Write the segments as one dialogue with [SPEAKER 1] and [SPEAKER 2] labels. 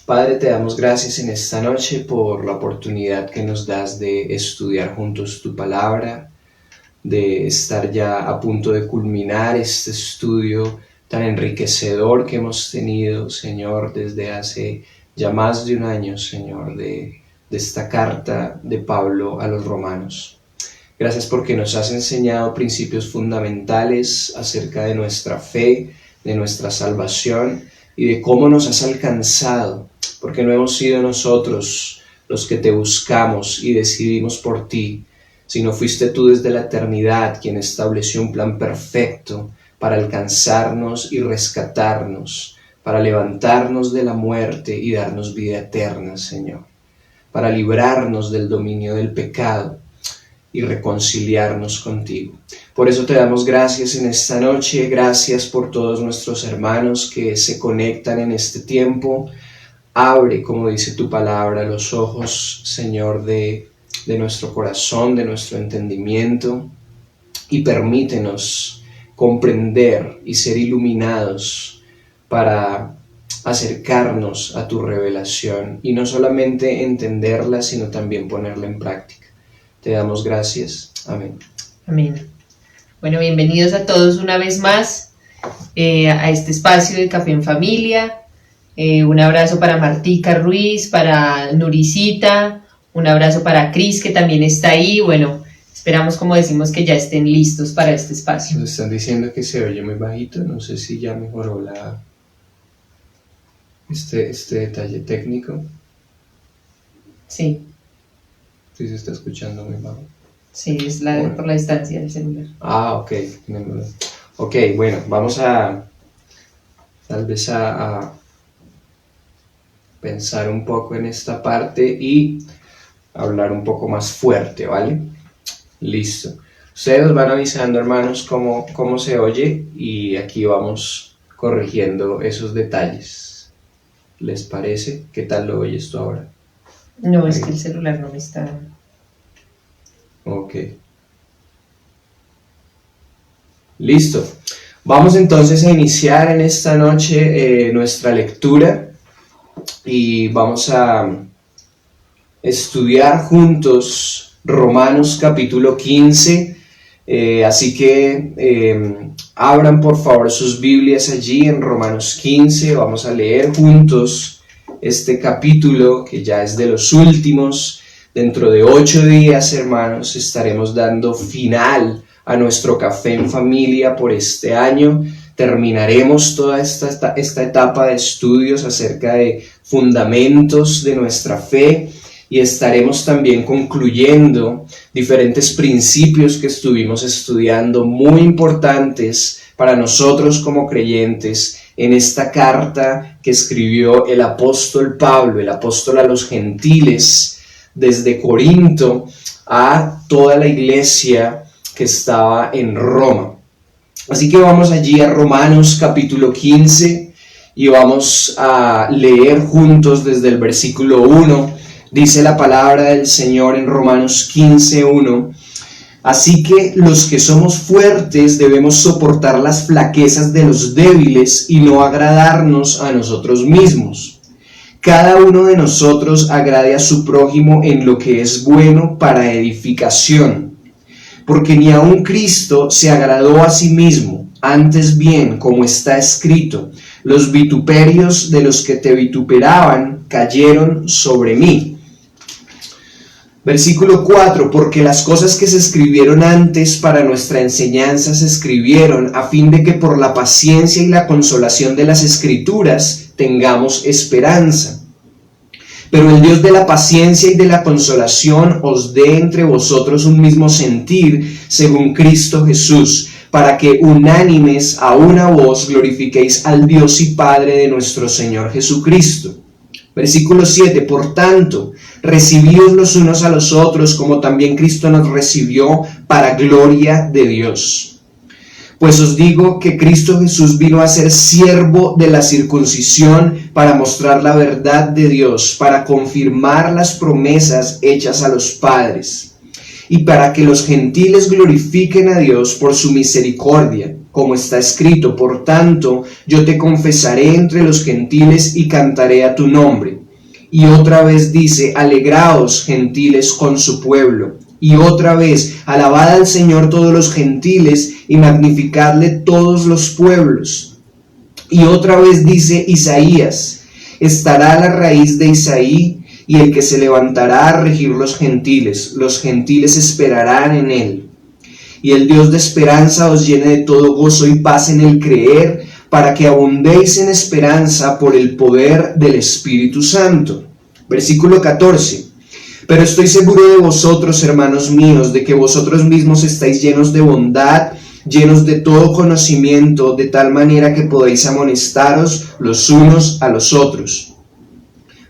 [SPEAKER 1] Padre, te damos gracias en esta noche por la oportunidad que nos das de estudiar juntos tu palabra, de estar ya a punto de culminar este estudio tan enriquecedor que hemos tenido, Señor, desde hace ya más de un año, Señor, de esta carta de Pablo a los romanos. Gracias porque nos has enseñado principios fundamentales acerca de nuestra fe, de nuestra salvación y de cómo nos has alcanzado, porque no hemos sido nosotros los que te buscamos y decidimos por ti, sino fuiste tú desde la eternidad quien estableció un plan perfecto para alcanzarnos y rescatarnos, para levantarnos de la muerte y darnos vida eterna, Señor, para librarnos del dominio del pecado y reconciliarnos contigo. Por eso te damos gracias en esta noche, gracias por todos nuestros hermanos que se conectan en este tiempo. Abre, como dice tu palabra, los ojos, Señor, de nuestro corazón, de nuestro entendimiento, y permítenos comprender y ser iluminados para acercarnos a tu revelación y no solamente entenderla, sino también ponerla en práctica. Te damos gracias. Amén.
[SPEAKER 2] Amén. Bueno, bienvenidos a todos una vez más a este espacio de Café en Familia. Un abrazo para Martica Ruiz, para Nuricita, un abrazo para Cris, que también está ahí. Bueno, esperamos, como decimos, que ya estén listos para este espacio.
[SPEAKER 1] Nos están diciendo que se oye muy bajito, no sé si ya mejoró este detalle técnico.
[SPEAKER 2] Sí.
[SPEAKER 1] Sí, se está escuchando muy bajo.
[SPEAKER 2] Sí, es por la distancia del celular.
[SPEAKER 1] Ok. Ok, bueno, vamos a tal vez a pensar un poco en esta parte y hablar un poco más fuerte, ¿vale? Listo. Ustedes van avisando, hermanos, cómo se oye, y aquí vamos corrigiendo esos detalles. ¿Les parece? ¿Qué tal lo oyes tú ahora?
[SPEAKER 2] No, es que el celular no me está...
[SPEAKER 1] Ok. Listo. Vamos entonces a iniciar en esta noche nuestra lectura y vamos a estudiar juntos Romanos capítulo 15. Así que abran por favor sus Biblias allí en Romanos 15. Vamos a leer juntos este capítulo, que ya es de los últimos. Dentro de 8 días, hermanos, estaremos dando final a nuestro Café en Familia por este año. Terminaremos toda esta etapa de estudios acerca de fundamentos de nuestra fe y estaremos también concluyendo diferentes principios que estuvimos estudiando, muy importantes para nosotros como creyentes, en esta carta que escribió el apóstol Pablo, el apóstol a los gentiles, desde Corinto a toda la iglesia que estaba en Roma. Así que vamos allí a Romanos capítulo 15 y vamos a leer juntos desde el versículo 1. Dice la palabra del Señor en Romanos 15:1. Así que los que somos fuertes debemos soportar las flaquezas de los débiles y no agradarnos a nosotros mismos. Cada uno de nosotros agrade a su prójimo en lo que es bueno para edificación. Porque ni aun Cristo se agradó a sí mismo, antes bien, como está escrito, los vituperios de los que te vituperaban cayeron sobre mí. Versículo 4, porque las cosas que se escribieron antes para nuestra enseñanza se escribieron a fin de que por la paciencia y la consolación de las Escrituras tengamos esperanza. Pero el Dios de la paciencia y de la consolación os dé entre vosotros un mismo sentir según Cristo Jesús, para que unánimes a una voz glorifiquéis al Dios y Padre de nuestro Señor Jesucristo. Versículo 7, por tanto, recibíos los unos a los otros como también Cristo nos recibió para gloria de Dios. Pues os digo que Cristo Jesús vino a ser siervo de la circuncisión para mostrar la verdad de Dios, para confirmar las promesas hechas a los padres, y para que los gentiles glorifiquen a Dios por su misericordia, como está escrito: por tanto, yo te confesaré entre los gentiles y cantaré a tu nombre. Y otra vez dice: alegraos, gentiles, con su pueblo. Y otra vez: alabad al Señor todos los gentiles y magnificadle todos los pueblos. Y otra vez dice Isaías: estará la raíz de Isaí, y el que se levantará a regir los gentiles esperarán en él. Y el Dios de esperanza os llene de todo gozo y paz en el creer, para que abundéis en esperanza por el poder del Espíritu Santo. Versículo 14. Pero estoy seguro de vosotros, hermanos míos, de que vosotros mismos estáis llenos de bondad, llenos de todo conocimiento, de tal manera que podéis amonestaros los unos a los otros.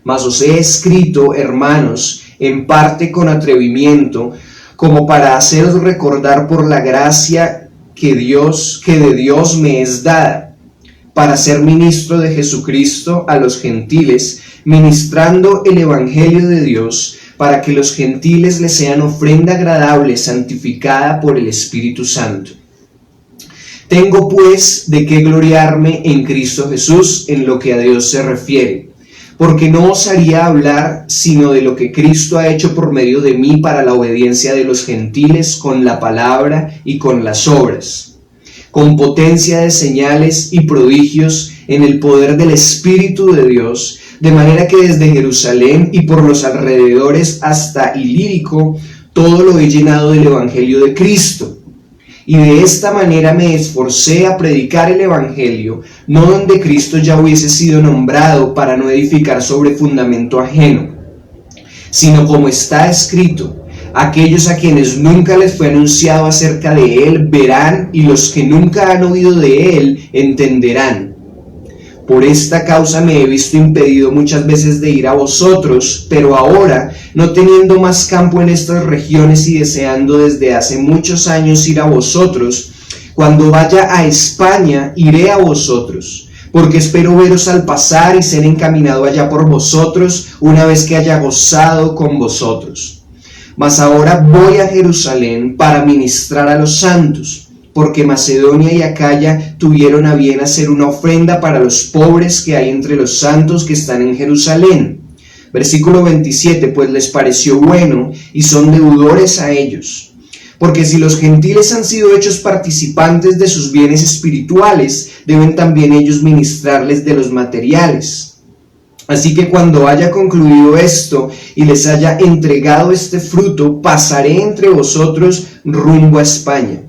[SPEAKER 1] Mas os he escrito, hermanos, en parte con atrevimiento, como para haceros recordar por la gracia que de Dios me es dada, para ser ministro de Jesucristo a los gentiles, ministrando el evangelio de Dios, para que los gentiles les sean ofrenda agradable, santificada por el Espíritu Santo. Tengo pues de qué gloriarme en Cristo Jesús en lo que a Dios se refiere, porque no osaría hablar sino de lo que Cristo ha hecho por medio de mí para la obediencia de los gentiles con la palabra y con las obras, con potencia de señales y prodigios en el poder del Espíritu de Dios, de manera que desde Jerusalén y por los alrededores hasta Ilírico todo lo he llenado del Evangelio de Cristo. Y de esta manera me esforcé a predicar el Evangelio, no donde Cristo ya hubiese sido nombrado, para no edificar sobre fundamento ajeno, sino como está escrito: aquellos a quienes nunca les fue anunciado acerca de Él verán, y los que nunca han oído de Él entenderán. Por esta causa me he visto impedido muchas veces de ir a vosotros, pero ahora, no teniendo más campo en estas regiones y deseando desde hace muchos años ir a vosotros, cuando vaya a España iré a vosotros, porque espero veros al pasar y ser encaminado allá por vosotros, una vez que haya gozado con vosotros. Mas ahora voy a Jerusalén para ministrar a los santos, porque Macedonia y Acaya tuvieron a bien hacer una ofrenda para los pobres que hay entre los santos que están en Jerusalén. Versículo 27, pues les pareció bueno y son deudores a ellos. Porque si los gentiles han sido hechos participantes de sus bienes espirituales, deben también ellos ministrarles de los materiales. Así que cuando haya concluido esto y les haya entregado este fruto, pasaré entre vosotros rumbo a España.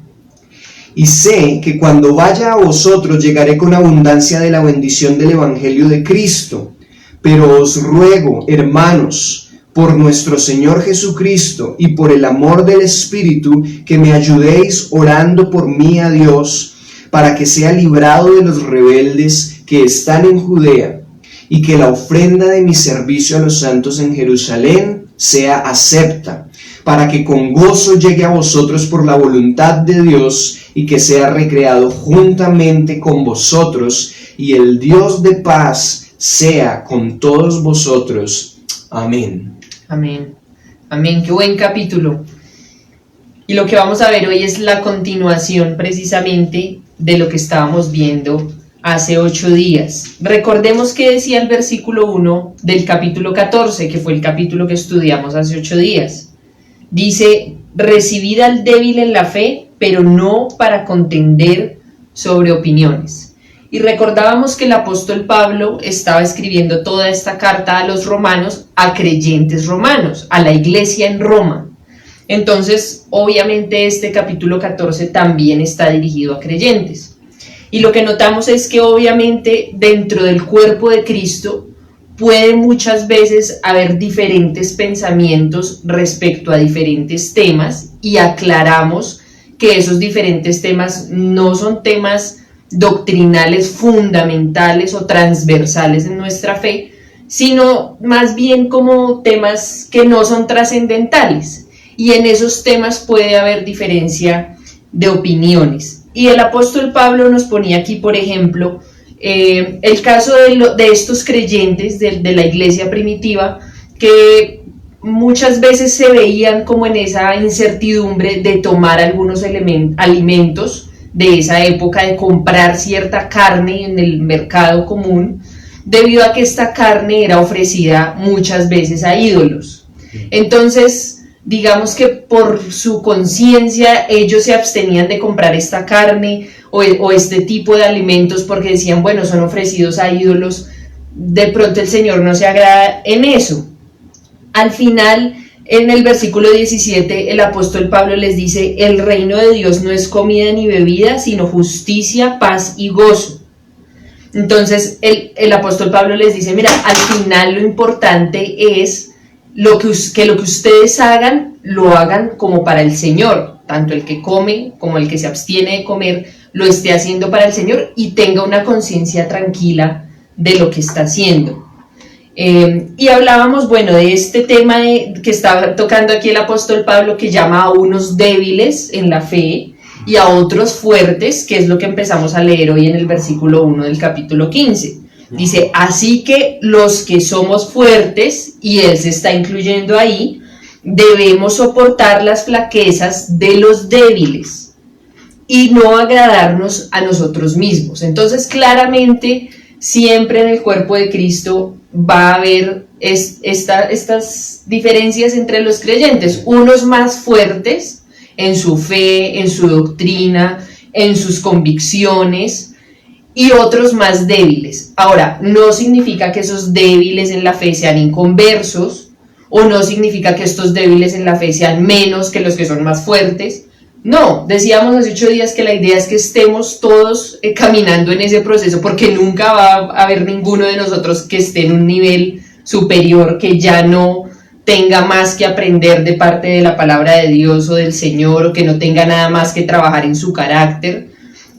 [SPEAKER 1] Y sé que cuando vaya a vosotros llegaré con abundancia de la bendición del Evangelio de Cristo. Pero os ruego, hermanos, por nuestro Señor Jesucristo y por el amor del Espíritu, que me ayudéis orando por mí a Dios, para que sea librado de los rebeldes que están en Judea, y que la ofrenda de mi servicio a los santos en Jerusalén sea acepta, para que con gozo llegue a vosotros por la voluntad de Dios, y que sea recreado juntamente con vosotros, y el Dios de paz sea con todos vosotros. Amén.
[SPEAKER 2] Amén. Amén. Qué buen capítulo. Y lo que vamos a ver hoy es la continuación precisamente de lo que estábamos viendo hace 8 días. Recordemos que decía el versículo 1 del capítulo 14, que fue el capítulo que estudiamos hace 8 días. Dice: recibid al débil en la fe, pero no para contender sobre opiniones. Y recordábamos que el apóstol Pablo estaba escribiendo toda esta carta a los romanos, a creyentes romanos, a la iglesia en Roma. Entonces, obviamente este capítulo 14 también está dirigido a creyentes. Y lo que notamos es que obviamente dentro del cuerpo de Cristo puede muchas veces haber diferentes pensamientos respecto a diferentes temas, y aclaramos que esos diferentes temas no son temas doctrinales fundamentales o transversales en nuestra fe, sino más bien como temas que no son trascendentales, y en esos temas puede haber diferencia de opiniones. Y el apóstol Pablo nos ponía aquí, por ejemplo, el caso de estos creyentes de la iglesia primitiva, que muchas veces se veían como en esa incertidumbre de tomar algunos alimentos de esa época de comprar cierta carne en el mercado común, debido a que esta carne era ofrecida muchas veces a ídolos. Entonces, digamos que por su conciencia ellos se abstenían de comprar esta carne o este tipo de alimentos porque decían, bueno, son ofrecidos a ídolos, de pronto el Señor no se agrada en eso. Al final, en el versículo 17, el apóstol Pablo les dice, el reino de Dios no es comida ni bebida, sino justicia, paz y gozo. Entonces el apóstol Pablo les dice, mira, al final lo importante es lo que ustedes hagan, lo hagan como para el Señor, tanto el que come como el que se abstiene de comer, lo esté haciendo para el Señor y tenga una conciencia tranquila de lo que está haciendo. Y hablábamos, bueno, de este tema que está tocando aquí el apóstol Pablo, que llama a unos débiles en la fe y a otros fuertes, que es lo que empezamos a leer hoy en el versículo 1 del capítulo 15. Dice, así que los que somos fuertes, y él se está incluyendo ahí, debemos soportar las flaquezas de los débiles y no agradarnos a nosotros mismos. Entonces, claramente, siempre en el cuerpo de Cristo va a haber estas diferencias entre los creyentes, unos más fuertes en su fe, en su doctrina, en sus convicciones, y otros más débiles. Ahora, no significa que esos débiles en la fe sean inconversos, o no significa que estos débiles en la fe sean menos que los que son más fuertes. No, decíamos hace 8 días que la idea es que estemos todos caminando en ese proceso, porque nunca va a haber ninguno de nosotros que esté en un nivel superior, que ya no tenga más que aprender de parte de la palabra de Dios o del Señor, o que no tenga nada más que trabajar en su carácter.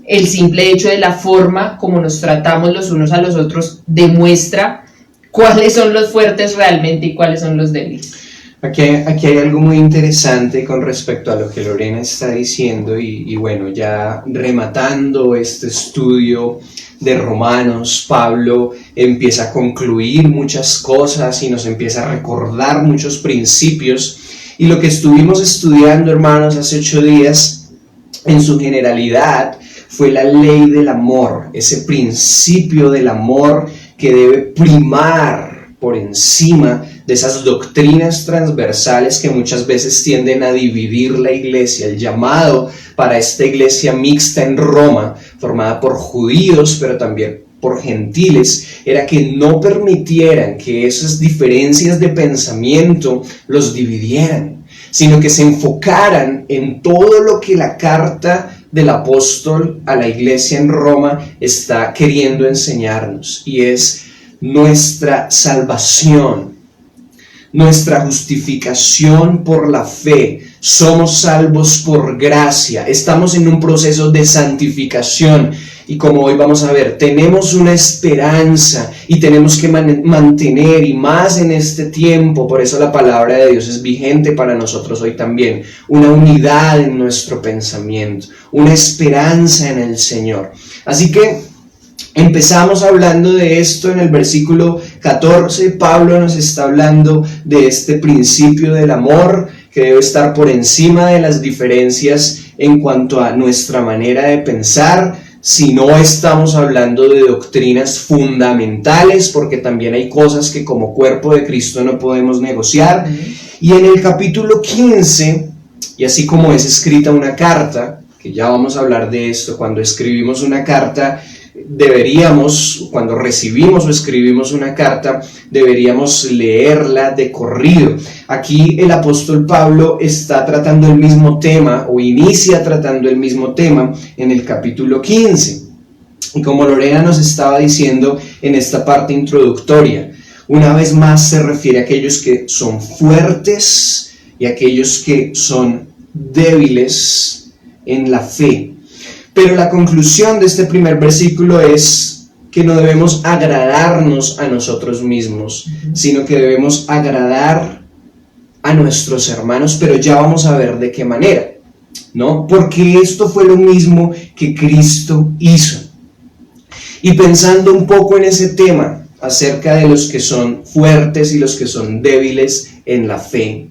[SPEAKER 2] El simple hecho de la forma como nos tratamos los unos a los otros demuestra cuáles son los fuertes realmente y cuáles son los débiles.
[SPEAKER 1] Aquí hay algo muy interesante con respecto a lo que Lorena está diciendo y bueno, ya rematando este estudio de Romanos, Pablo empieza a concluir muchas cosas y nos empieza a recordar muchos principios, y lo que estuvimos estudiando, hermanos, hace 8 días en su generalidad fue la ley del amor, ese principio del amor que debe primar por encima de esas doctrinas transversales que muchas veces tienden a dividir la iglesia. El llamado para esta iglesia mixta en Roma, formada por judíos pero también por gentiles, era que no permitieran que esas diferencias de pensamiento los dividieran, sino que se enfocaran en todo lo que la carta del apóstol a la iglesia en Roma está queriendo enseñarnos, y es nuestra salvación, nuestra justificación por la fe. Somos salvos por gracia, estamos en un proceso de santificación, y como hoy vamos a ver, tenemos una esperanza y tenemos que mantener, y más en este tiempo, por eso la palabra de Dios es vigente para nosotros hoy también, una unidad en nuestro pensamiento, una esperanza en el Señor. Así que empezamos hablando de esto en el versículo 14, Pablo nos está hablando de este principio del amor que debe estar por encima de las diferencias en cuanto a nuestra manera de pensar. Si no estamos hablando de doctrinas fundamentales, porque también hay cosas que como cuerpo de Cristo no podemos negociar. Y en el capítulo 15, y así como es escrita una carta, que ya vamos a hablar de esto, cuando escribimos una carta, cuando recibimos o escribimos una carta, deberíamos leerla de corrido. Aquí el apóstol Pablo está tratando el mismo tema, o inicia tratando el mismo tema en el capítulo 15. Y como Lorena nos estaba diciendo en esta parte introductoria, una vez más se refiere a aquellos que son fuertes y a aquellos que son débiles en la fe. Pero la conclusión de este primer versículo es que no debemos agradarnos a nosotros mismos, sino que debemos agradar a nuestros hermanos, pero ya vamos a ver de qué manera, ¿no? Porque esto fue lo mismo que Cristo hizo. Y pensando un poco en ese tema, acerca de los que son fuertes y los que son débiles en la fe,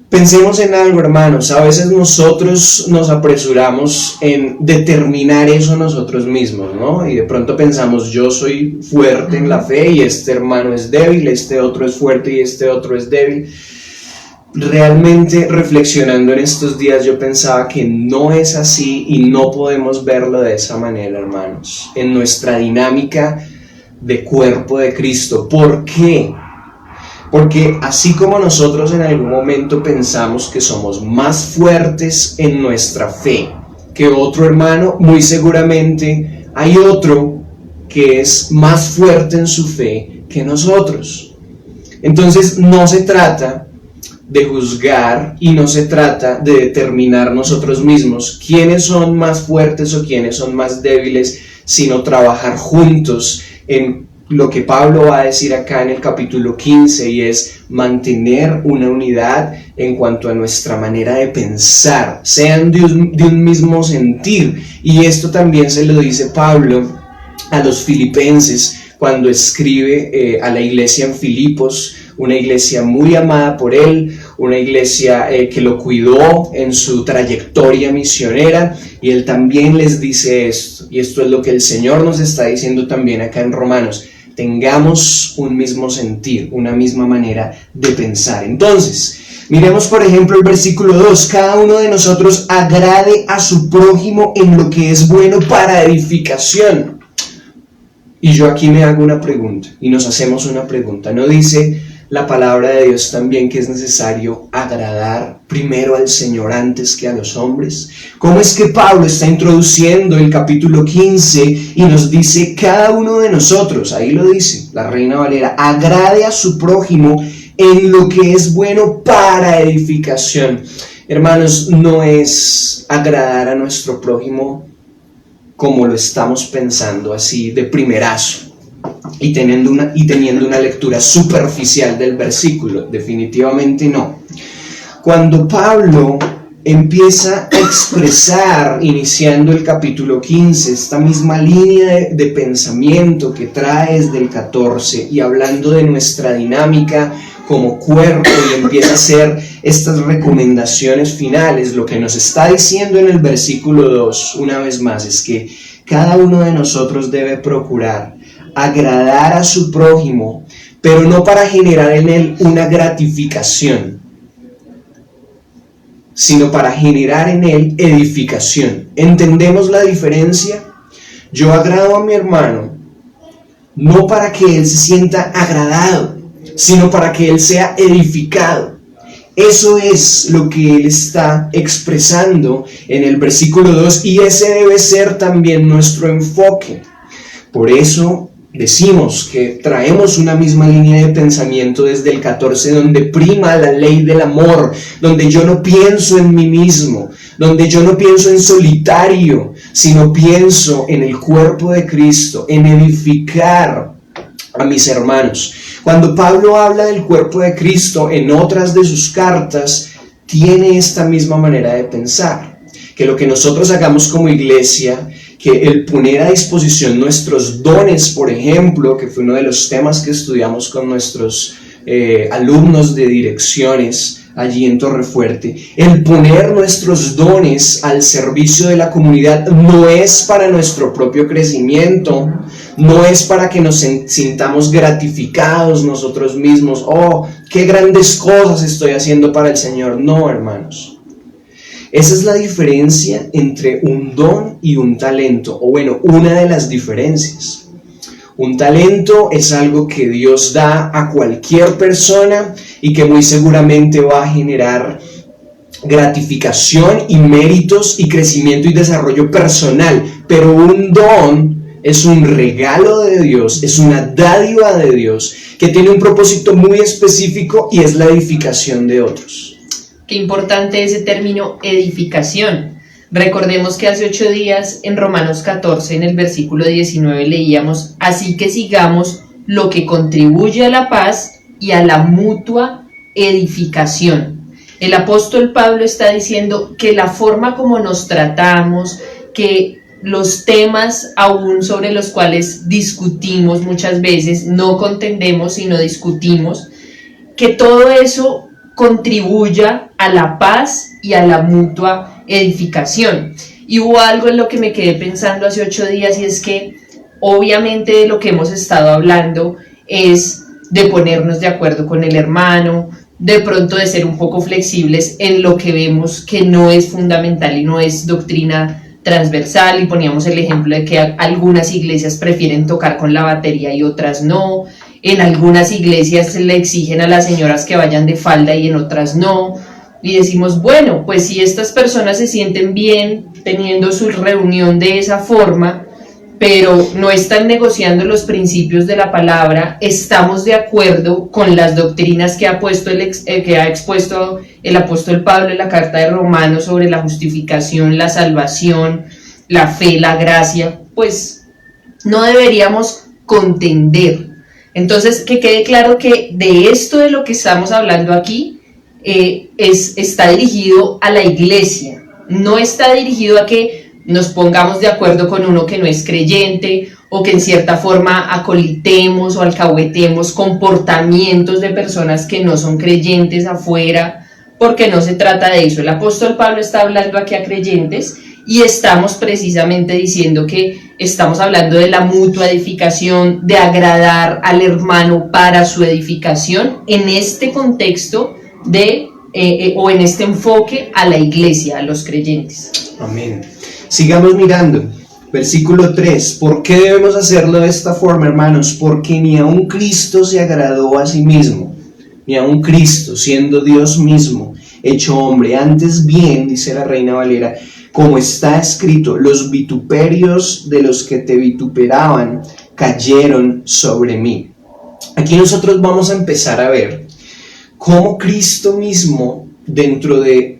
[SPEAKER 1] Pensemos en algo, hermanos. A veces nosotros nos apresuramos en determinar eso nosotros mismos, ¿no? Y de pronto pensamos, yo soy fuerte en la fe y este hermano es débil, este otro es fuerte y este otro es débil. Realmente, reflexionando en estos días, yo pensaba que no es así y no podemos verlo de esa manera, hermanos, en nuestra dinámica de cuerpo de Cristo. ¿Por qué? Porque así como nosotros en algún momento pensamos que somos más fuertes en nuestra fe que otro hermano, muy seguramente hay otro que es más fuerte en su fe que nosotros. Entonces no se trata de juzgar y no se trata de determinar nosotros mismos quiénes son más fuertes o quiénes son más débiles, sino trabajar juntos en lo que Pablo va a decir acá en el capítulo 15, y es mantener una unidad en cuanto a nuestra manera de pensar, sean de un mismo sentir. Y esto también se lo dice Pablo a los filipenses cuando escribe a la iglesia en Filipos, una iglesia muy amada por él, una iglesia que lo cuidó en su trayectoria misionera, y él también les dice esto, y esto es lo que el Señor nos está diciendo también acá en Romanos: tengamos un mismo sentir, una misma manera de pensar. Entonces, miremos por ejemplo el versículo 2, cada uno de nosotros agrade a su prójimo en lo que es bueno para edificación. Y yo aquí me hago una pregunta, y nos hacemos una pregunta. ¿No dice la palabra de Dios también que es necesario agradar primero al Señor antes que a los hombres? ¿Cómo es que Pablo está introduciendo el capítulo 15 y nos dice cada uno de nosotros, ahí lo dice la Reina Valera, agrade a su prójimo en lo que es bueno para edificación? Hermanos, no es agradar a nuestro prójimo como lo estamos pensando así de primerazo y teniendo una lectura superficial del versículo. Definitivamente no. Cuando Pablo empieza a expresar, iniciando el capítulo 15, esta misma línea de pensamiento que trae desde el 14, y hablando de nuestra dinámica como cuerpo, y empieza a hacer estas recomendaciones finales, lo que nos está diciendo en el versículo 2, una vez más, es que cada uno de nosotros debe procurar agradar a su prójimo, pero no para generar en él una gratificación, sino para generar en él edificación. ¿Entendemos la diferencia? Yo agrado a mi hermano no para que él se sienta agradado, sino para que él sea edificado. Eso es lo que él está expresando en el versículo 2, y ese debe ser también nuestro enfoque. Por eso decimos que traemos una misma línea de pensamiento desde el 14, donde prima la ley del amor, donde yo no pienso en mí mismo, donde yo no pienso en solitario, sino pienso en el cuerpo de Cristo, en edificar a mis hermanos. Cuando Pablo habla del cuerpo de Cristo en otras de sus cartas, tiene esta misma manera de pensar, que lo que nosotros hagamos como iglesia, que el poner a disposición nuestros dones, por ejemplo, que fue uno de los temas que estudiamos con nuestros alumnos de direcciones allí en Torrefuerte, el poner nuestros dones al servicio de la comunidad no es para nuestro propio crecimiento, no es para que nos sintamos gratificados nosotros mismos, oh, qué grandes cosas estoy haciendo para el Señor. No, hermanos. Esa es la diferencia entre un don y un talento, o bueno, una de las diferencias. Un talento es algo que Dios da a cualquier persona y que muy seguramente va a generar gratificación y méritos y crecimiento y desarrollo personal, pero un don es un regalo de Dios, es una dádiva de Dios que tiene un propósito muy específico, y es la edificación de otros.
[SPEAKER 2] Qué importante ese término edificación. Recordemos que hace 8 días en Romanos 14, en el versículo 19, leíamos: así que sigamos lo que contribuye a la paz y a la mutua edificación. El apóstol Pablo está diciendo que la forma como nos tratamos, que los temas aún sobre los cuales discutimos muchas veces, no contendemos sino discutimos, que todo eso contribuya a la paz y a la mutua edificación. Y hubo algo en lo que me quedé pensando hace 8 días, y es que obviamente de lo que hemos estado hablando es de ponernos de acuerdo con el hermano, de pronto de ser un poco flexibles en lo que vemos que no es fundamental y no es doctrina transversal, y poníamos el ejemplo de que algunas iglesias prefieren tocar con la batería y otras no. En algunas iglesias le exigen a las señoras que vayan de falda y en otras no. Y decimos, bueno, pues si estas personas se sienten bien teniendo su reunión de esa forma, pero no están negociando los principios de la palabra, estamos de acuerdo con las doctrinas que ha expuesto el apóstol Pablo en la carta de Romanos sobre la justificación, la salvación, la fe, la gracia, pues no deberíamos contender. Entonces, que quede claro que de esto de lo que estamos hablando aquí está dirigido a la iglesia, no está dirigido a que nos pongamos de acuerdo con uno que no es creyente, o que en cierta forma acolitemos o alcahuetemos comportamientos de personas que no son creyentes afuera, porque no se trata de eso. El apóstol Pablo está hablando aquí a creyentes, y estamos precisamente diciendo que estamos hablando de la mutua edificación, de agradar al hermano para su edificación, en este contexto o en este enfoque a la iglesia, a los creyentes.
[SPEAKER 1] Amén. Sigamos mirando, versículo 3, ¿por qué debemos hacerlo de esta forma, hermanos? Porque ni aun Cristo se agradó a sí mismo, ni aun Cristo, siendo Dios mismo, hecho hombre, antes bien, dice la Reina Valera, como está escrito, los vituperios de los que te vituperaban cayeron sobre mí. Aquí nosotros vamos a empezar a ver cómo Cristo mismo, dentro de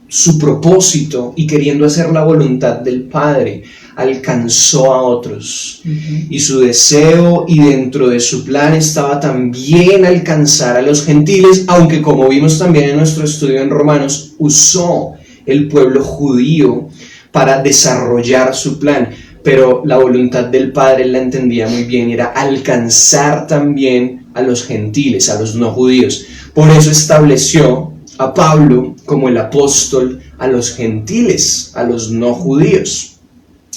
[SPEAKER 1] su propósito y queriendo hacer la voluntad del Padre, alcanzó a otros. Y su deseo y dentro de su plan estaba también alcanzar a los gentiles, aunque como vimos también en nuestro estudio en Romanos, usó el pueblo judío para desarrollar su plan. Pero la voluntad del Padre él la entendía muy bien, y era alcanzar también a los gentiles, a los no judíos. Por eso estableció a Pablo como el apóstol a los gentiles, a los no judíos,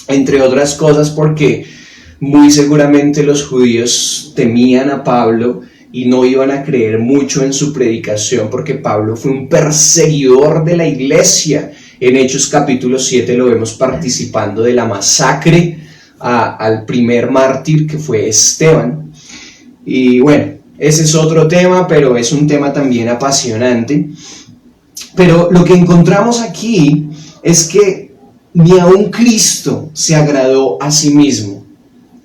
[SPEAKER 1] entre otras cosas porque muy seguramente los judíos temían a Pablo y no iban a creer mucho en su predicación, porque Pablo fue un perseguidor de la iglesia. En Hechos capítulo 7 lo vemos participando de la masacre al primer mártir, que fue Esteban. Y bueno, ese es otro tema, pero es un tema también apasionante. Pero lo que encontramos aquí es que ni aun Cristo se agradó a sí mismo.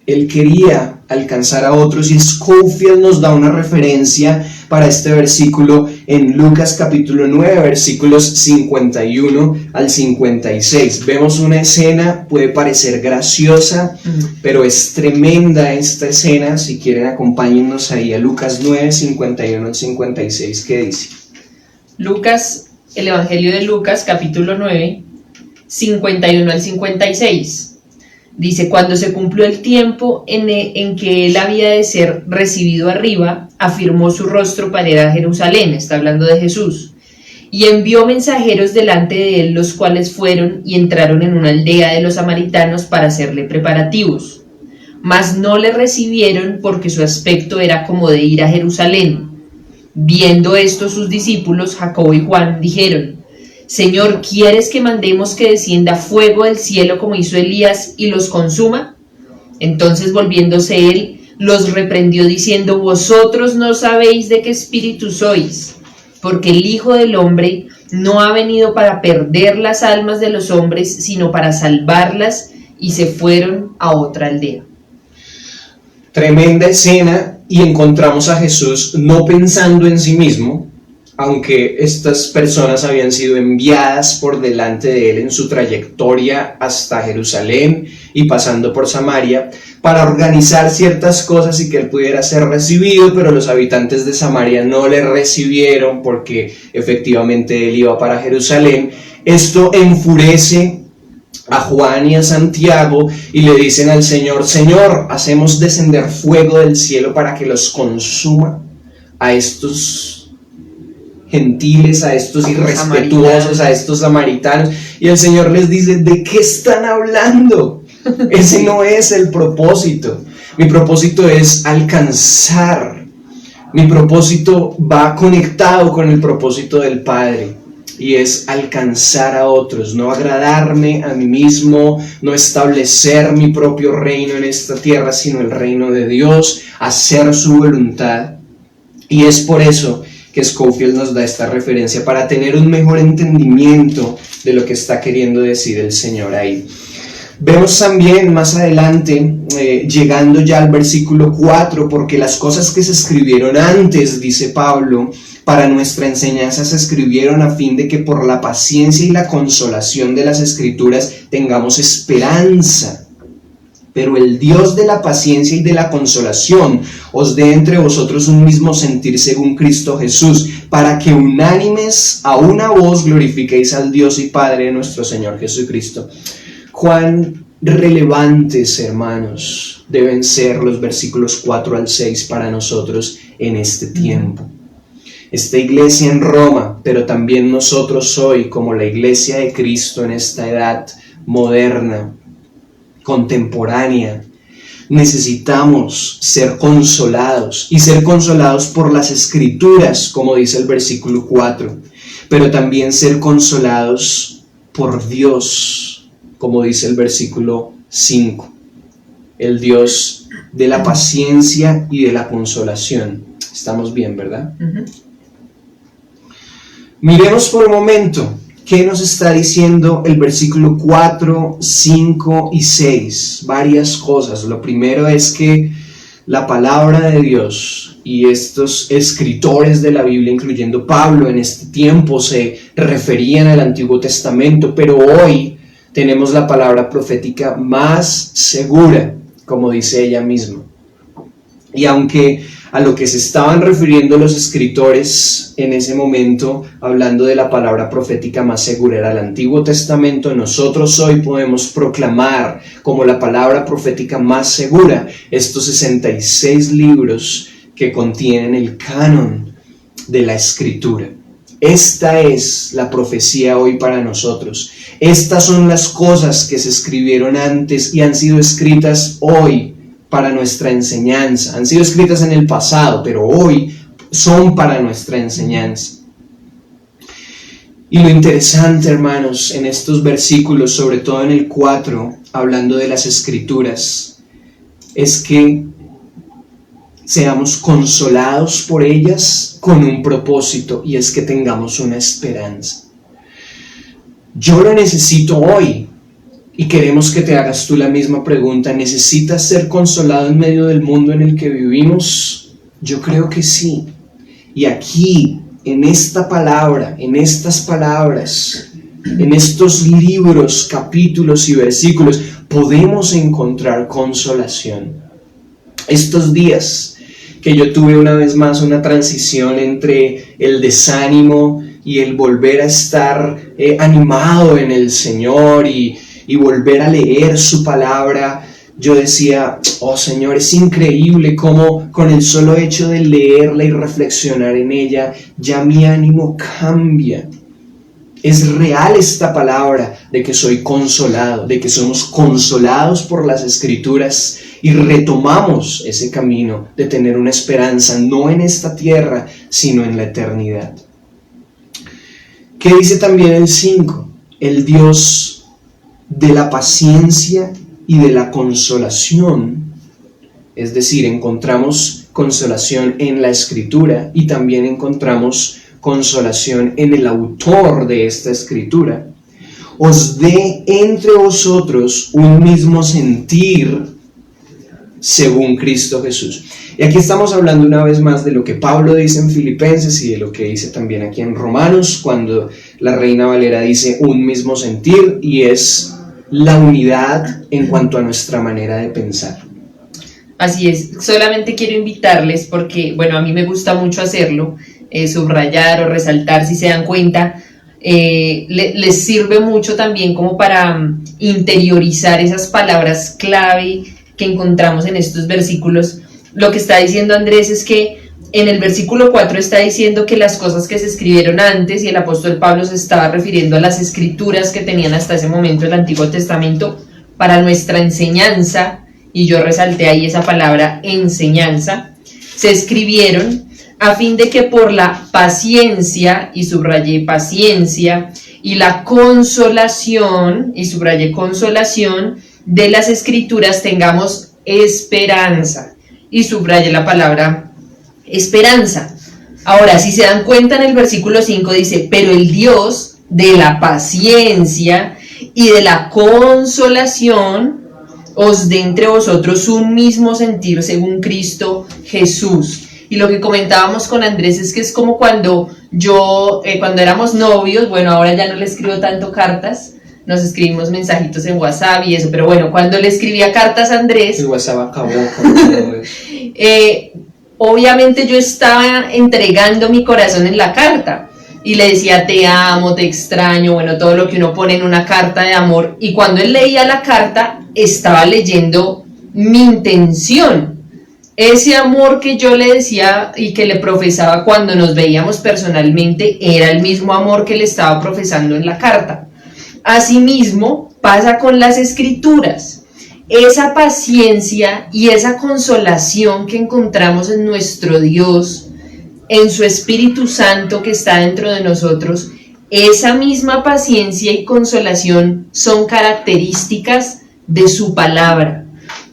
[SPEAKER 1] Él quería alcanzar a otros, y Scofield nos da una referencia para este versículo en Lucas capítulo 9, versículos 51 al 56. Vemos una escena, puede parecer graciosa, pero es tremenda esta escena. Si quieren, acompáñennos ahí a Lucas 9, 51 al 56, ¿qué dice?
[SPEAKER 2] Lucas, el Evangelio de Lucas, capítulo 9, 51 al 56. Dice, cuando se cumplió el tiempo en que él había de ser recibido arriba, afirmó su rostro para ir a Jerusalén, está hablando de Jesús, y envió mensajeros delante de él, los cuales fueron y entraron en una aldea de los samaritanos para hacerle preparativos. Mas no le recibieron, porque su aspecto era como de ir a Jerusalén. Viendo esto, sus discípulos, Jacobo y Juan, dijeron, Señor, ¿quieres que mandemos que descienda fuego del cielo como hizo Elías y los consuma? Entonces, volviéndose él, los reprendió diciendo, vosotros no sabéis de qué espíritu sois, porque el Hijo del Hombre no ha venido para perder las almas de los hombres, sino para salvarlas. Y se fueron a otra aldea.
[SPEAKER 1] Tremenda escena, y encontramos a Jesús no pensando en sí mismo, aunque estas personas habían sido enviadas por delante de él en su trayectoria hasta Jerusalén y pasando por Samaria, para organizar ciertas cosas y que él pudiera ser recibido, pero los habitantes de Samaria no le recibieron porque efectivamente él iba para Jerusalén. Esto enfurece a Juan y a Santiago, y le dicen al Señor, Señor, hacemos descender fuego del cielo para que los consuma a estos gentiles, a estos irrespetuosos, a estos samaritanos, y el Señor les dice, ¿de qué están hablando? Ese no es el propósito. Mi propósito es alcanzar. Mi propósito va conectado con el propósito del Padre, y es alcanzar a otros, no agradarme a mí mismo, no establecer mi propio reino en esta tierra, sino el reino de Dios, hacer su voluntad. Y es por eso que Scofield nos da esta referencia, para tener un mejor entendimiento de lo que está queriendo decir el Señor ahí. Vemos también más adelante, llegando ya al versículo 4, porque las cosas que se escribieron antes, dice Pablo, para nuestra enseñanza se escribieron a fin de que por la paciencia y la consolación de las Escrituras tengamos esperanza. Pero el Dios de la paciencia y de la consolación os dé entre vosotros un mismo sentir según Cristo Jesús, para que unánimes a una voz glorifiquéis al Dios y Padre de nuestro Señor Jesucristo. Cuán relevantes, hermanos, deben ser los versículos 4 al 6 para nosotros en este tiempo. Esta iglesia en Roma, pero también nosotros hoy, como la iglesia de Cristo en esta edad moderna, contemporánea, necesitamos ser consolados, y ser consolados por las Escrituras, como dice el versículo 4, pero también ser consolados por Dios, como dice el versículo 5, el Dios de la paciencia y de la consolación. Estamos bien, ¿verdad? Uh-huh. Miremos por un momento qué nos está diciendo el versículo 4, 5 y 6. Varias cosas. Lo primero es que la palabra de Dios y estos escritores de la Biblia, incluyendo Pablo, en este tiempo se referían al Antiguo Testamento, pero hoy tenemos la palabra profética más segura, como dice ella misma. Y aunque a lo que se estaban refiriendo los escritores en ese momento, hablando de la palabra profética más segura, era el Antiguo Testamento, nosotros hoy podemos proclamar como la palabra profética más segura estos 66 libros que contienen el canon de la Escritura. Esta es la profecía hoy para nosotros. Estas son las cosas que se escribieron antes y han sido escritas hoy para nuestra enseñanza. Han sido escritas en el pasado, pero hoy son para nuestra enseñanza. Y lo interesante, hermanos, en estos versículos, sobre todo en el 4, hablando de las Escrituras, es que seamos consolados por ellas con un propósito, y es que tengamos una esperanza. Yo lo necesito hoy. Y queremos que te hagas tú la misma pregunta. ¿Necesitas ser consolado en medio del mundo en el que vivimos? Yo creo que sí. Y aquí, en esta palabra, en estas palabras, en estos libros, capítulos y versículos, podemos encontrar consolación. Estos días que yo tuve una vez más una transición entre el desánimo y el volver a estar animado en el Señor y volver a leer su palabra, yo decía, oh Señor, es increíble cómo con el solo hecho de leerla y reflexionar en ella, ya mi ánimo cambia. Es real esta palabra de que soy consolado, de que somos consolados por las Escrituras y retomamos ese camino de tener una esperanza, no en esta tierra, sino en la eternidad. ¿Qué dice también el 5? El Dios de la paciencia y de la consolación, es decir, encontramos consolación en la Escritura y también encontramos consolación en el autor de esta Escritura, os dé entre vosotros un mismo sentir según Cristo Jesús. Y aquí estamos hablando una vez más de lo que Pablo dice en Filipenses y de lo que dice también aquí en Romanos, cuando la Reina Valera dice un mismo sentir, y es la unidad en cuanto a nuestra manera de pensar.
[SPEAKER 2] Así es, solamente quiero invitarles porque, bueno, a mí me gusta mucho hacerlo, subrayar o resaltar, si se dan cuenta, les sirve mucho también como para interiorizar esas palabras clave que encontramos en estos versículos. Lo que está diciendo Andrés es que en el versículo 4 está diciendo que las cosas que se escribieron antes, y el apóstol Pablo se estaba refiriendo a las escrituras que tenían hasta ese momento el Antiguo Testamento para nuestra enseñanza, y yo resalté ahí esa palabra enseñanza, se escribieron a fin de que por la paciencia, y subrayé paciencia, y la consolación, y subrayé consolación, de las escrituras tengamos esperanza, y subrayé la palabra esperanza. Ahora, si se dan cuenta, en el versículo 5 dice, pero el Dios de la paciencia y de la consolación os dé entre vosotros un mismo sentir según Cristo Jesús. Y lo que comentábamos con Andrés es que es como cuando cuando éramos novios, bueno, ahora ya no le escribo tanto cartas, nos escribimos mensajitos en WhatsApp y eso, pero bueno, cuando le escribía cartas a Andrés,
[SPEAKER 1] el WhatsApp acabó con todo eso.
[SPEAKER 2] Obviamente yo estaba entregando mi corazón en la carta y le decía te amo, te extraño, bueno, todo lo que uno pone en una carta de amor, y cuando él leía la carta estaba leyendo mi intención. Ese amor que yo le decía y que le profesaba cuando nos veíamos personalmente era el mismo amor que le estaba profesando en la carta. Asimismo pasa con las escrituras. Esa paciencia y esa consolación que encontramos en nuestro Dios, en su Espíritu Santo que está dentro de nosotros, esa misma paciencia y consolación son características de su palabra.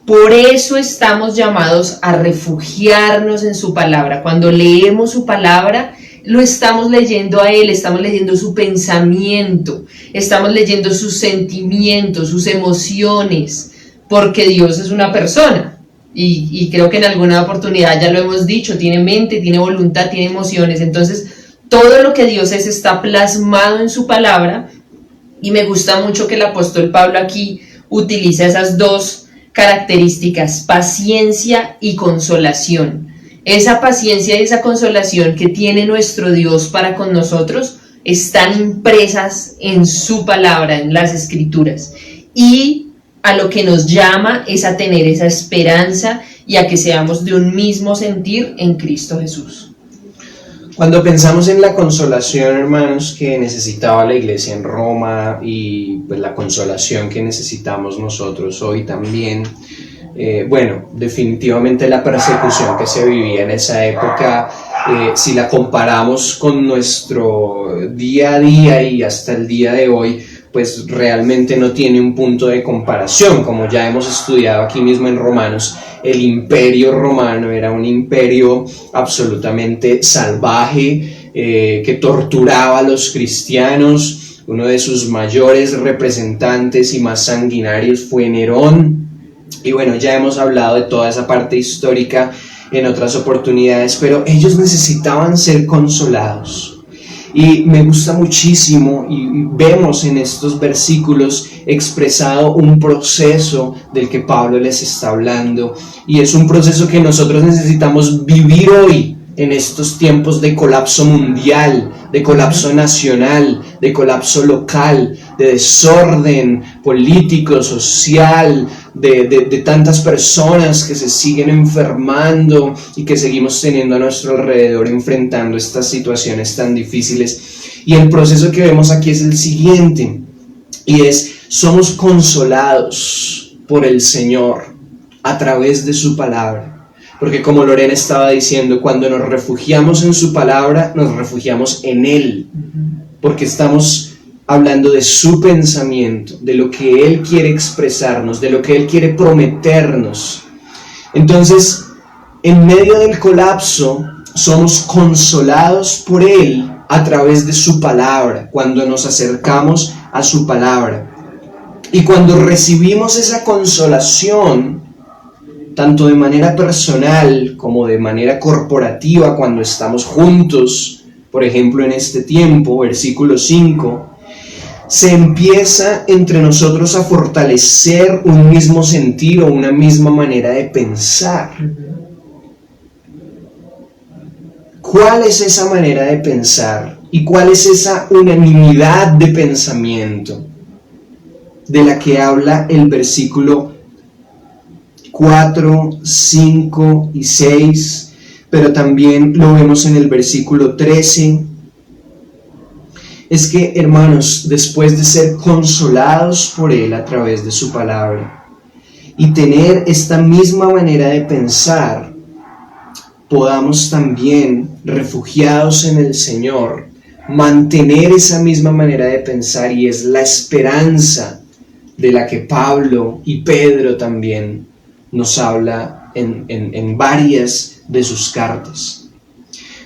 [SPEAKER 2] Por eso estamos llamados a refugiarnos en su palabra. Cuando leemos su palabra, lo estamos leyendo a Él, estamos leyendo su pensamiento, estamos leyendo sus sentimientos, sus emociones, porque Dios es una persona, y creo que en alguna oportunidad ya lo hemos dicho, tiene mente, tiene voluntad, tiene emociones. Entonces todo lo que Dios es está plasmado en su palabra, y me gusta mucho que el apóstol Pablo aquí utiliza esas dos características, paciencia y consolación. Esa paciencia y esa consolación que tiene nuestro Dios para con nosotros están impresas en su palabra, en las escrituras, y a lo que nos llama es a tener esa esperanza y a que seamos de un mismo sentir en Cristo Jesús.
[SPEAKER 1] Cuando pensamos en la consolación, hermanos, que necesitaba la iglesia en Roma, y pues la consolación que necesitamos nosotros hoy también, bueno, definitivamente la persecución que se vivía en esa época, si la comparamos con nuestro día a día y hasta el día de hoy, pues realmente no tiene un punto de comparación. Como ya hemos estudiado aquí mismo en Romanos, el imperio romano era un imperio absolutamente salvaje, que torturaba a los cristianos. Uno de sus mayores representantes y más sanguinarios fue Nerón. Y bueno, ya hemos hablado de toda esa parte histórica en otras oportunidades, pero ellos necesitaban ser consolados. Y me gusta muchísimo, y vemos en estos versículos expresado un proceso del que Pablo les está hablando, y es un proceso que nosotros necesitamos vivir hoy en estos tiempos de colapso mundial, de colapso nacional, de colapso local, de desorden político, social, de tantas personas que se siguen enfermando y que seguimos teniendo a nuestro alrededor enfrentando estas situaciones tan difíciles. Y el proceso que vemos aquí es el siguiente, y es: somos consolados por el Señor a través de su palabra. Porque como Lorena estaba diciendo, cuando nos refugiamos en su palabra, nos refugiamos en Él, porque estamos hablando de su pensamiento, de lo que Él quiere expresarnos, de lo que Él quiere prometernos. Entonces, en medio del colapso, somos consolados por Él a través de su palabra, cuando nos acercamos a su palabra. Y cuando recibimos esa consolación, tanto de manera personal como de manera corporativa, cuando estamos juntos, por ejemplo en este tiempo, versículo 5, se empieza entre nosotros a fortalecer un mismo sentir o una misma manera de pensar. ¿Cuál es esa manera de pensar? ¿Y cuál es esa unanimidad de pensamiento de la que habla el versículo 4, 5 y 6, pero también lo vemos en el versículo 13. Es que, hermanos, después de ser consolados por Él a través de su palabra y tener esta misma manera de pensar, podamos también, refugiados en el Señor, mantener esa misma manera de pensar, y es la esperanza de la que Pablo y Pedro también nos habla en varias de sus cartas.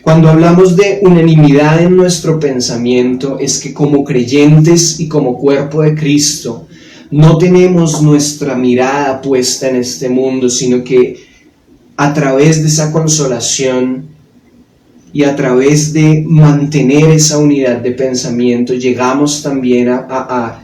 [SPEAKER 1] Cuando hablamos de unanimidad en nuestro pensamiento, es que como creyentes y como cuerpo de Cristo, no tenemos nuestra mirada puesta en este mundo, sino que a través de esa consolación y a través de mantener esa unidad de pensamiento, llegamos también a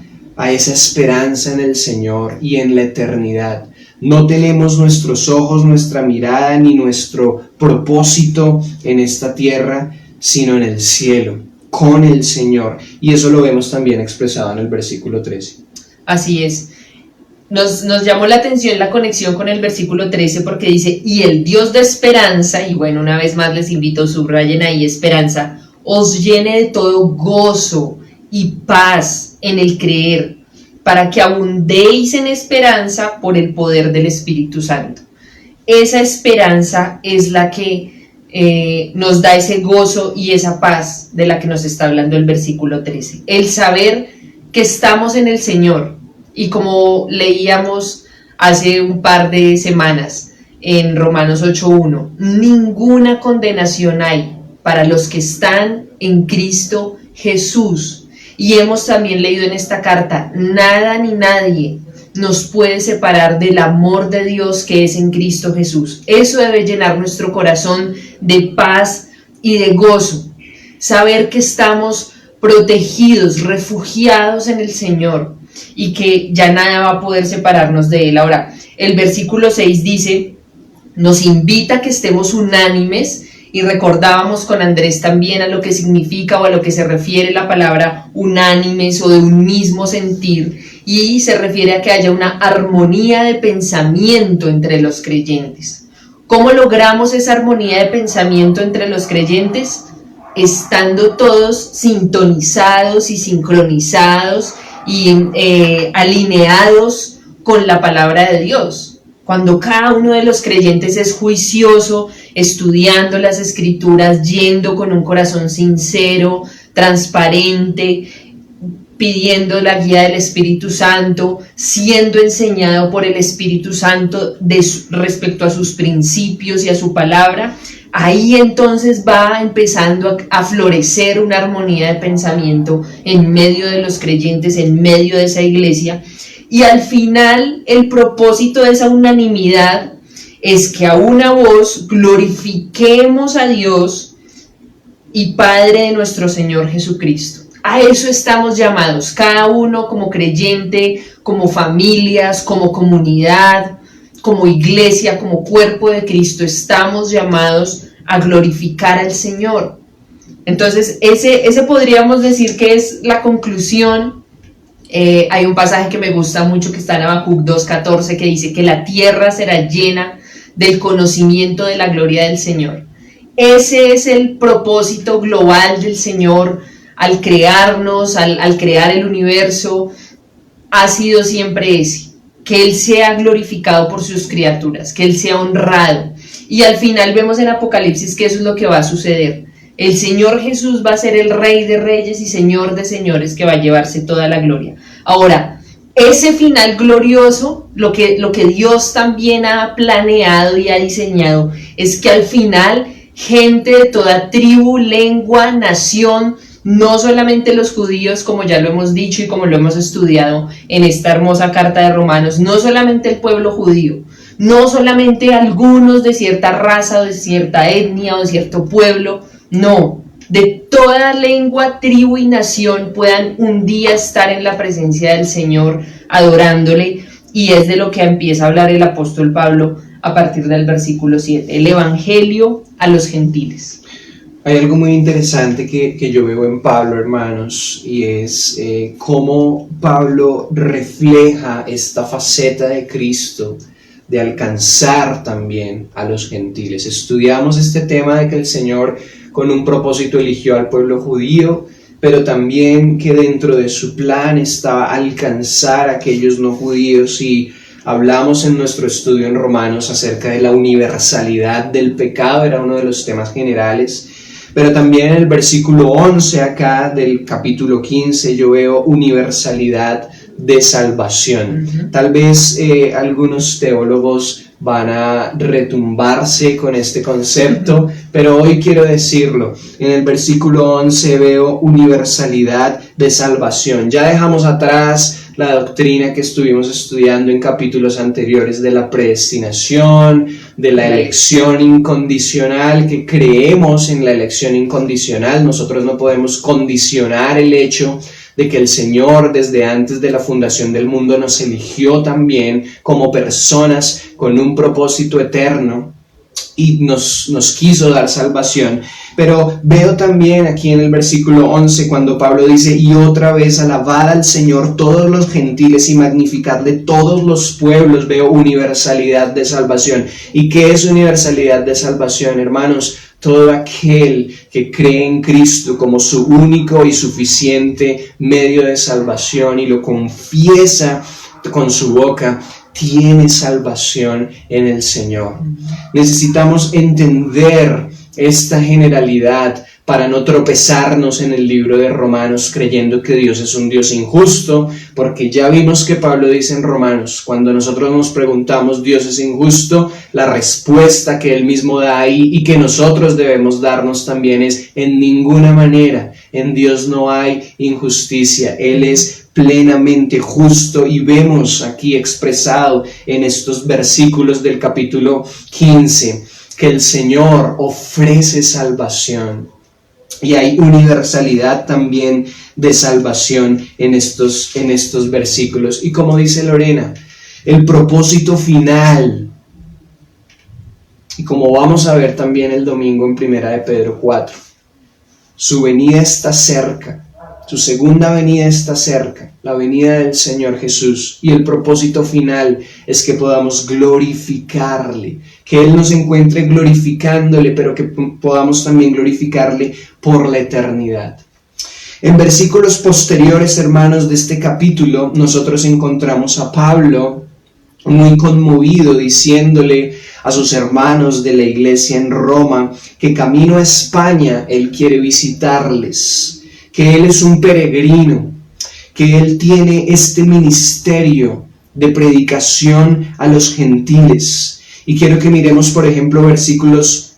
[SPEAKER 1] esa esperanza en el Señor y en la eternidad. No tenemos nuestros ojos, nuestra mirada ni nuestro propósito en esta tierra, sino en el cielo, con el Señor. Y eso lo vemos también expresado en el versículo 13.
[SPEAKER 2] Así es. Nos llamó la atención la conexión con el versículo 13 porque dice, y el Dios de esperanza, y bueno, una vez más les invito, subrayen ahí esperanza, os llene de todo gozo y paz en el creer, para que abundéis en esperanza por el poder del Espíritu Santo. Esa esperanza es la que nos da ese gozo y esa paz de la que nos está hablando el versículo 13. El saber que estamos en el Señor, y como leíamos hace un par de semanas en Romanos 8:1, ninguna condenación hay para los que están en Cristo Jesús. Y hemos también leído en esta carta, nada ni nadie nos puede separar del amor de Dios que es en Cristo Jesús. Eso debe llenar nuestro corazón de paz y de gozo. Saber que estamos protegidos, refugiados en el Señor y que ya nada va a poder separarnos de Él. Ahora, el versículo 6 dice, nos invita a que estemos unánimes. Y recordábamos con Andrés también a lo que significa o a lo que se refiere la palabra unánimes o de un mismo sentir, y se refiere a que haya una armonía de pensamiento entre los creyentes. ¿Cómo logramos esa armonía de pensamiento entre los creyentes? Estando todos sintonizados y sincronizados y alineados con la palabra de Dios. Cuando cada uno de los creyentes es juicioso, estudiando las Escrituras, yendo con un corazón sincero, transparente, pidiendo la guía del Espíritu Santo, siendo enseñado por el Espíritu Santo respecto a sus principios y a su palabra, ahí entonces va empezando a florecer una armonía de pensamiento en medio de los creyentes, en medio de esa iglesia. Y al final, el propósito de esa unanimidad es que a una voz glorifiquemos a Dios y Padre de nuestro Señor Jesucristo. A eso estamos llamados, cada uno como creyente, como familias, como comunidad, como iglesia, como cuerpo de Cristo, estamos llamados a glorificar al Señor. Entonces, ese podríamos decir que es la conclusión. Hay un pasaje que me gusta mucho que está en Habacuc 2:14 que dice que la tierra será llena del conocimiento de la gloria del Señor. Ese es el propósito global del Señor al crearnos, al crear el universo, ha sido siempre ese, que Él sea glorificado por sus criaturas, que Él sea honrado. Y al final vemos en Apocalipsis que eso es lo que va a suceder. El Señor Jesús va a ser el Rey de Reyes y Señor de Señores que va a llevarse toda la gloria. Ahora, ese final glorioso, lo que Dios también ha planeado y ha diseñado, es que al final gente de toda tribu, lengua, nación, no solamente los judíos, como ya lo hemos dicho y como lo hemos estudiado en esta hermosa carta de Romanos, no solamente el pueblo judío, no solamente algunos de cierta raza o de cierta etnia o de cierto pueblo, no, de toda lengua, tribu y nación puedan un día estar en la presencia del Señor adorándole, y es de lo que empieza a hablar el apóstol Pablo a partir del versículo 7, el evangelio a los gentiles.
[SPEAKER 1] Hay algo muy interesante que yo veo en Pablo, hermanos, y es cómo Pablo refleja esta faceta de Cristo de alcanzar también a los gentiles. Estudiamos este tema de que el Señor con un propósito eligió al pueblo judío, pero también que dentro de su plan estaba alcanzar a aquellos no judíos, y hablamos en nuestro estudio en Romanos acerca de la universalidad del pecado, era uno de los temas generales. Pero también en el versículo 11 acá del capítulo 15 yo veo universalidad de salvación. Tal vez algunos teólogos van a retumbarse con este concepto, pero hoy quiero decirlo. En el versículo 11 veo universalidad de salvación. Ya dejamos atrás la doctrina que estuvimos estudiando en capítulos anteriores de la predestinación, de la elección incondicional, que creemos en la elección incondicional. Nosotros no podemos condicionar el hecho de que el Señor desde antes de la fundación del mundo nos eligió también como personas con un propósito eterno y nos quiso dar salvación. Pero veo también aquí en el versículo 11 cuando Pablo dice: y otra vez alabad al Señor todos los gentiles y magnificadle todos los pueblos. Veo universalidad de salvación. ¿Y qué es universalidad de salvación, hermanos? Todo aquel que cree en Cristo como su único y suficiente medio de salvación y lo confiesa con su boca, tiene salvación en el Señor. Necesitamos entender esta generalidad para no tropezarnos en el libro de Romanos creyendo que Dios es un Dios injusto, porque ya vimos que Pablo dice en Romanos, cuando nosotros nos preguntamos ¿Dios es injusto?, la respuesta que él mismo da ahí y que nosotros debemos darnos también es: en ninguna manera, en Dios no hay injusticia, Él es plenamente justo, y vemos aquí expresado en estos versículos del capítulo 15 que el Señor ofrece salvación. Y hay universalidad también de salvación en estos versículos. Y como dice Lorena, el propósito final, y como vamos a ver también el domingo en 1 de Pedro 4, su venida está cerca, su segunda venida está cerca, la venida del Señor Jesús, y el propósito final es que podamos glorificarle, que Él nos encuentre glorificándole, pero que podamos también glorificarle por la eternidad. En versículos posteriores, hermanos, de este capítulo, nosotros encontramos a Pablo muy conmovido, diciéndole a sus hermanos de la iglesia en Roma que camino a España Él quiere visitarles, que Él es un peregrino, que Él tiene este ministerio de predicación a los gentiles. Y quiero que miremos, por ejemplo, versículos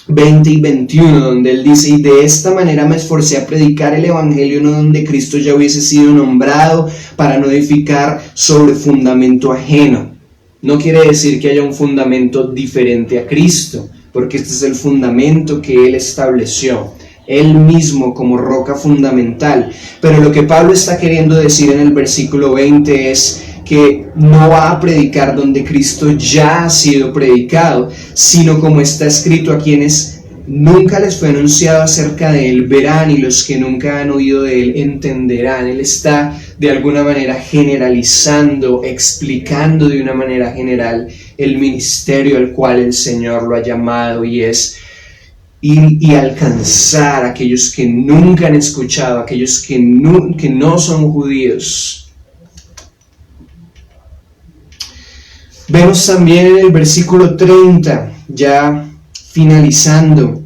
[SPEAKER 1] 20 y 21, donde Él dice: y de esta manera me esforcé a predicar el evangelio no donde Cristo ya hubiese sido nombrado, para no edificar sobre fundamento ajeno. No quiere decir que haya un fundamento diferente a Cristo, porque este es el fundamento que Él estableció, Él mismo como roca fundamental. Pero lo que Pablo está queriendo decir en el versículo 20 es que no va a predicar donde Cristo ya ha sido predicado, sino como está escrito: a quienes nunca les fue anunciado acerca de Él verán, y los que nunca han oído de Él entenderán. Él está de alguna manera generalizando, explicando de una manera general el ministerio al cual el Señor lo ha llamado, y es ir y alcanzar a aquellos que nunca han escuchado, aquellos que no son judíos. Vemos también en el versículo 30, ya finalizando,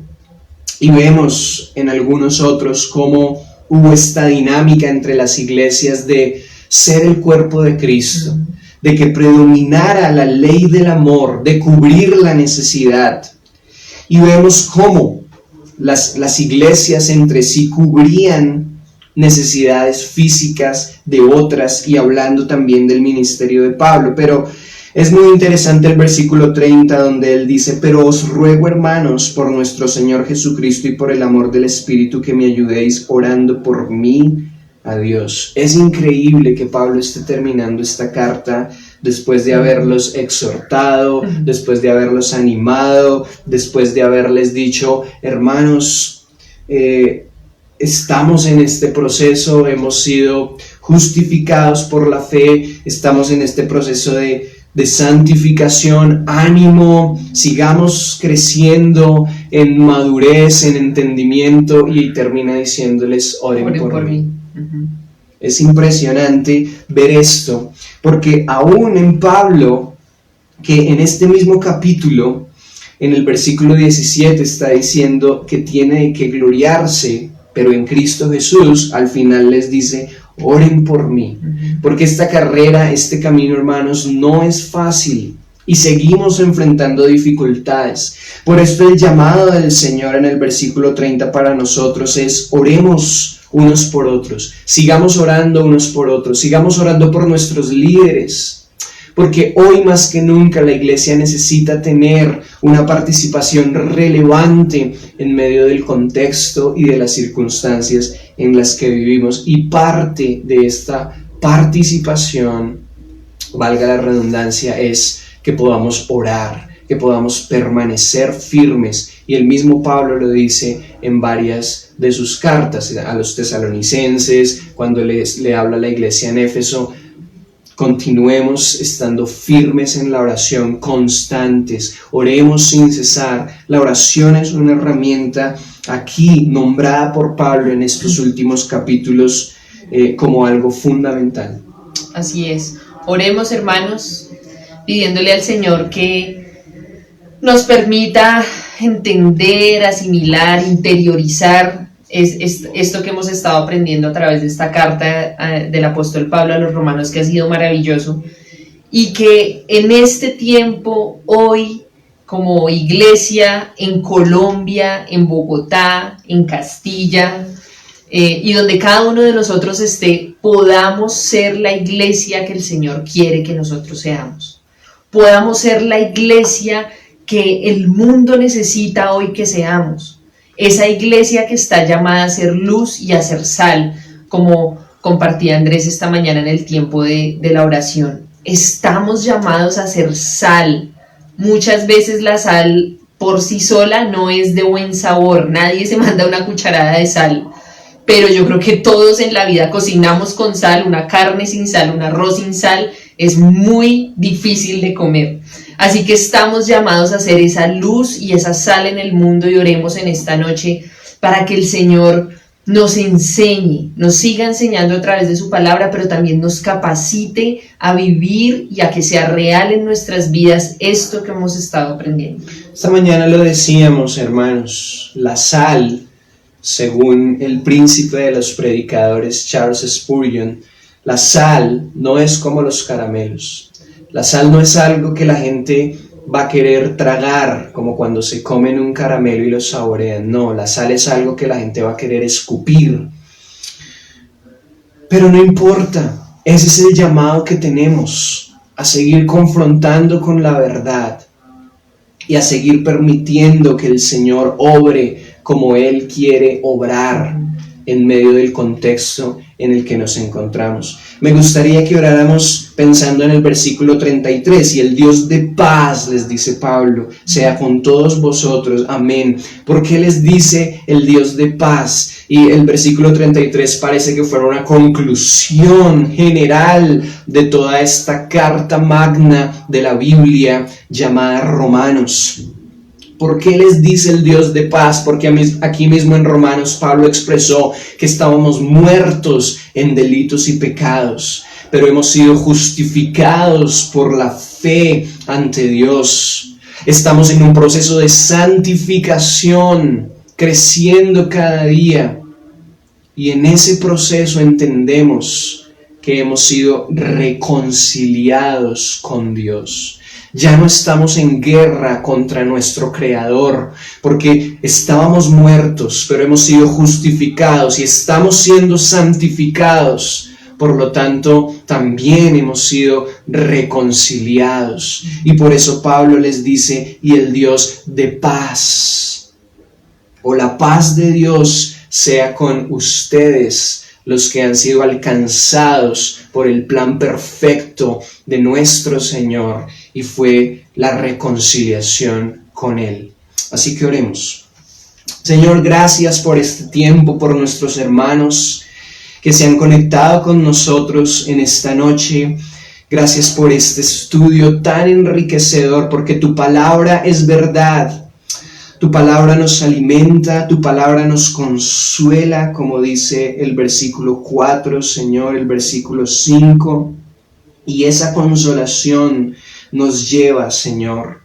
[SPEAKER 1] y vemos en algunos otros cómo hubo esta dinámica entre las iglesias de ser el cuerpo de Cristo, de que predominara la ley del amor, de cubrir la necesidad. Y vemos cómo las iglesias entre sí cubrían necesidades físicas de otras, y hablando también del ministerio de Pablo. Pero es muy interesante el versículo 30, donde él dice: pero os ruego, hermanos, por nuestro Señor Jesucristo y por el amor del Espíritu, que me ayudéis orando por mí a Dios. Es increíble que Pablo esté terminando esta carta después de haberlos exhortado, después de haberlos animado, después de haberles dicho: hermanos, estamos en este proceso, hemos sido justificados por la fe, estamos en este proceso de de santificación. Ánimo, sigamos creciendo en madurez, en entendimiento, y termina diciéndoles: oren por mí. Es impresionante ver esto, porque aún en Pablo, que en este mismo capítulo, en el versículo 17, está diciendo que tiene que gloriarse, pero en Cristo Jesús, al final les dice: oren por mí, porque esta carrera, este camino, hermanos, no es fácil y seguimos enfrentando dificultades. Por esto el llamado del Señor en el versículo 30 para nosotros es: oremos unos por otros, sigamos orando unos por otros, sigamos orando por nuestros líderes, porque hoy más que nunca la iglesia necesita tener una participación relevante en medio del contexto y de las circunstancias en las que vivimos, y parte de esta participación, valga la redundancia, es que podamos orar, que podamos permanecer firmes, y el mismo Pablo lo dice en varias de sus cartas a los tesalonicenses, cuando le habla a la iglesia en Éfeso: continuemos estando firmes en la oración, constantes, oremos sin cesar. La oración es una herramienta aquí nombrada por Pablo en estos últimos capítulos como algo fundamental.
[SPEAKER 2] Así es, oremos, hermanos, pidiéndole al Señor que nos permita entender, asimilar, interiorizar esto que hemos estado aprendiendo a través de esta carta del apóstol Pablo a los romanos, que ha sido maravilloso, y que en este tiempo, hoy, como iglesia en Colombia, en Bogotá, en Castilla, y donde cada uno de nosotros esté, podamos ser la iglesia que el Señor quiere que nosotros seamos. Podamos ser la iglesia que el mundo necesita hoy que seamos. Esa iglesia que está llamada a ser luz y a ser sal, como compartía Andrés esta mañana en el tiempo de la oración. Estamos llamados a ser sal. Muchas veces la sal por sí sola no es de buen sabor, nadie se manda una cucharada de sal, pero yo creo que todos en la vida cocinamos con sal. Una carne sin sal, un arroz sin sal es muy difícil de comer. Así que estamos llamados a ser esa luz y esa sal en el mundo, y oremos en esta noche para que el Señor nos enseñe, nos siga enseñando a través de su palabra, pero también nos capacite a vivir y a que sea real en nuestras vidas esto que hemos estado aprendiendo.
[SPEAKER 1] Esta mañana lo decíamos, hermanos, la sal, según el príncipe de los predicadores Charles Spurgeon, la sal no es como los caramelos. La sal no es algo que la gente va a querer tragar, como cuando se comen un caramelo y lo saborean. No, la sal es algo que la gente va a querer escupir. Pero no importa, ese es el llamado que tenemos, a seguir confrontando con la verdad y a seguir permitiendo que el Señor obre como Él quiere obrar en medio del contexto en el que nos encontramos. Me gustaría que oráramos pensando en el versículo 33, y el Dios de paz, les dice Pablo, sea con todos vosotros, amén. ¿Por qué les dice el Dios de paz? Y el versículo 33 parece que fuera una conclusión general de toda esta carta magna de la Biblia llamada Romanos. ¿Por qué les dice el Dios de paz? Porque aquí mismo en Romanos Pablo expresó que estábamos muertos en delitos y pecados, pero hemos sido justificados por la fe ante Dios. Estamos en un proceso de santificación, creciendo cada día, y en ese proceso entendemos que hemos sido reconciliados con Dios. Ya no estamos en guerra contra nuestro Creador, porque estábamos muertos, pero hemos sido justificados y estamos siendo santificados. Por lo tanto, también hemos sido reconciliados. Y por eso Pablo les dice: y el Dios de paz, o la paz de Dios, sea con ustedes, los que han sido alcanzados por el plan perfecto de nuestro Señor, y fue la reconciliación con Él. Así que oremos. Señor, gracias por este tiempo, por nuestros hermanos que se han conectado con nosotros en esta noche, Gracias por este estudio tan enriquecedor, porque tu palabra es verdad. Tu palabra nos alimenta, tu palabra nos consuela, como dice el versículo 4, Señor, el versículo 5. Y esa consolación nos lleva, Señor,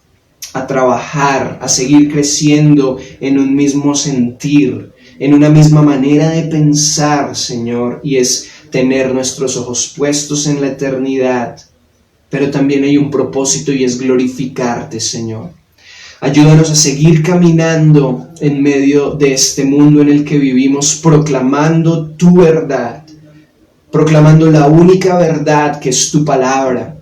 [SPEAKER 1] a trabajar, a seguir creciendo en un mismo sentir, en una misma manera de pensar, Señor, y es tener nuestros ojos puestos en la eternidad, pero también hay un propósito y es glorificarte, Señor. Ayúdanos a seguir caminando en medio de este mundo en el que vivimos, proclamando tu verdad, proclamando la única verdad que es tu palabra.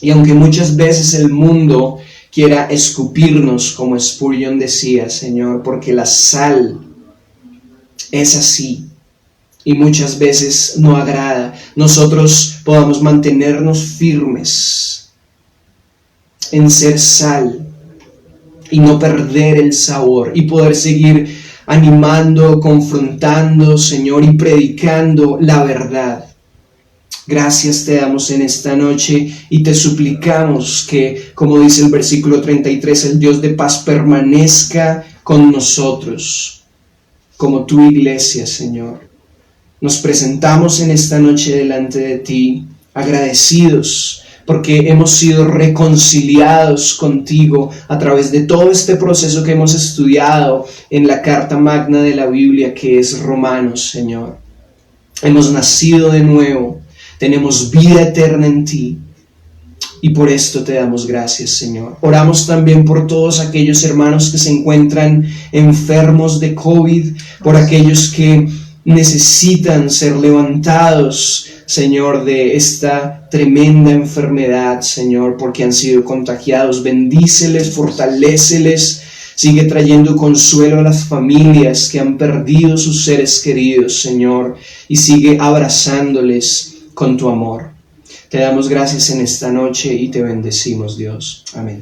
[SPEAKER 1] Y aunque muchas veces el mundo quiera escupirnos, como Spurgeon decía, Señor, porque la sal es así y muchas veces no agrada, nosotros podamos mantenernos firmes en ser sal y no perder el sabor y poder seguir animando, confrontando, Señor, y predicando la verdad. Gracias te damos en esta noche y te suplicamos que, como dice el versículo 33, el Dios de paz permanezca con nosotros, como tu iglesia, Señor. Nos presentamos en esta noche delante de ti, agradecidos, porque hemos sido reconciliados contigo a través de todo este proceso que hemos estudiado en la carta magna de la Biblia, que es Romanos, Señor. Hemos nacido de nuevo, tenemos vida eterna en ti, y por esto te damos gracias, Señor. Oramos también por todos aquellos hermanos que se encuentran enfermos de COVID, por aquellos que necesitan ser levantados, Señor, de esta tremenda enfermedad, Señor, porque han sido contagiados. Bendíceles, fortaléceles, sigue trayendo consuelo a las familias que han perdido sus seres queridos, Señor, y sigue abrazándoles con tu amor. Te damos gracias en esta noche y te bendecimos, Dios. Amén.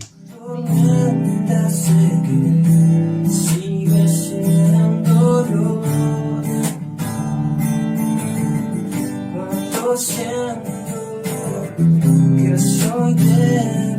[SPEAKER 1] Siento que soy de